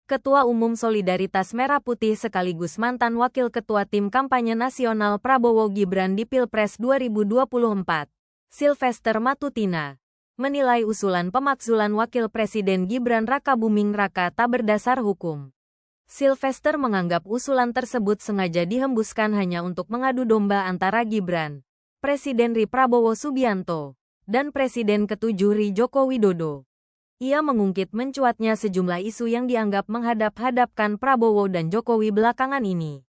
Ketua Umum Solidaritas Merah Putih sekaligus mantan Wakil Ketua Tim Kampanye Nasional Prabowo Gibran di Pilpres 2024, Sylvester Matutina, menilai usulan pemakzulan Wakil Presiden Gibran Rakabuming Raka tak berdasar hukum. Sylvester menganggap usulan tersebut sengaja dihembuskan hanya untuk mengadu domba antara Gibran, Presiden RI Prabowo Subianto, dan Presiden ke-7 RI Joko Widodo. Ia mengungkit mencuatnya sejumlah isu yang dianggap menghadap-hadapkan Prabowo dan Jokowi belakangan ini.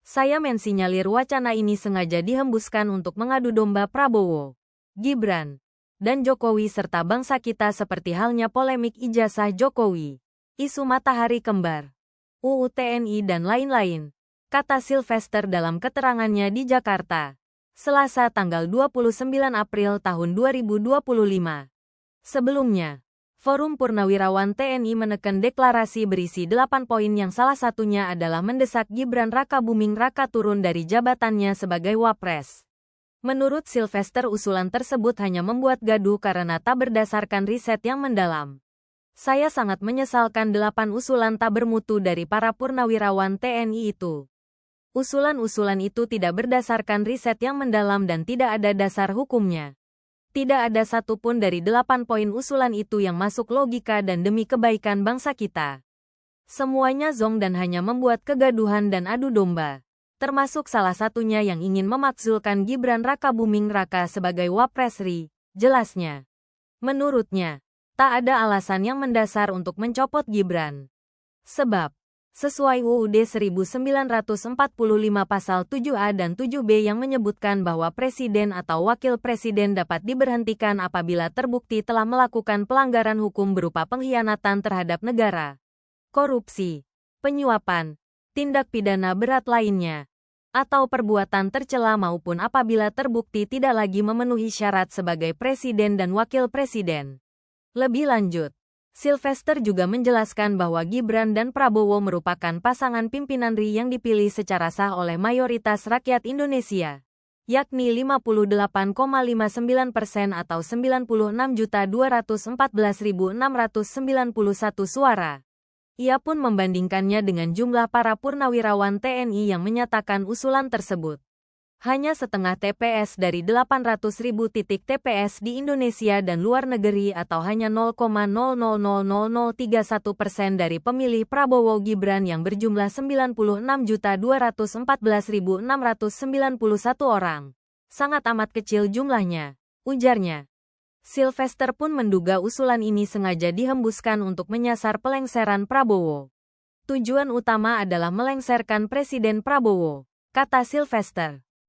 Saya mensinyalir wacana ini sengaja dihembuskan untuk mengadu domba Prabowo, Gibran, dan Jokowi serta bangsa kita seperti halnya polemik ijazah Jokowi, isu matahari kembar, UU TNI dan lain-lain, kata Sylvester dalam keterangannya di Jakarta, Selasa tanggal 29 April tahun 2025. Sebelumnya, Forum Purnawirawan TNI menekan deklarasi berisi 8 poin yang salah satunya adalah mendesak Gibran Rakabuming Raka turun dari jabatannya sebagai Wapres. Menurut Sylvester, usulan tersebut hanya membuat gaduh karena tak berdasarkan riset yang mendalam. Saya sangat menyesalkan 8 usulan tak bermutu dari para purnawirawan TNI itu. Usulan-usulan itu tidak berdasarkan riset yang mendalam dan tidak ada dasar hukumnya. Tidak ada satupun dari 8 poin usulan itu yang masuk logika dan demi kebaikan bangsa kita. Semuanya zong dan hanya membuat kegaduhan dan adu domba. Termasuk salah satunya yang ingin memakzulkan Gibran Rakabuming Raka sebagai Wapres RI, jelasnya. Menurutnya, tak ada alasan yang mendasar untuk mencopot Gibran. Sebab, sesuai UUD 1945 pasal 7A dan 7B yang menyebutkan bahwa presiden atau wakil presiden dapat diberhentikan apabila terbukti telah melakukan pelanggaran hukum berupa pengkhianatan terhadap negara, korupsi, penyuapan, tindak pidana berat lainnya, atau perbuatan tercela maupun apabila terbukti tidak lagi memenuhi syarat sebagai presiden dan wakil presiden. Lebih lanjut, Sylvester juga menjelaskan bahwa Gibran dan Prabowo merupakan pasangan pimpinan RI yang dipilih secara sah oleh mayoritas rakyat Indonesia, yakni 58,59% atau 96.214.691 suara. Ia pun membandingkannya dengan jumlah para purnawirawan TNI yang menyatakan usulan tersebut. Hanya setengah TPS dari 800.000 titik TPS di Indonesia dan luar negeri atau hanya 0,0000031% dari pemilih Prabowo Gibran yang berjumlah 96.214.691 orang. Sangat amat kecil jumlahnya, ujarnya. Sylvester pun menduga usulan ini sengaja dihembuskan untuk menyasar pelengseran Prabowo. Tujuan utama adalah melengsarkan Presiden Prabowo, kata Sylvester.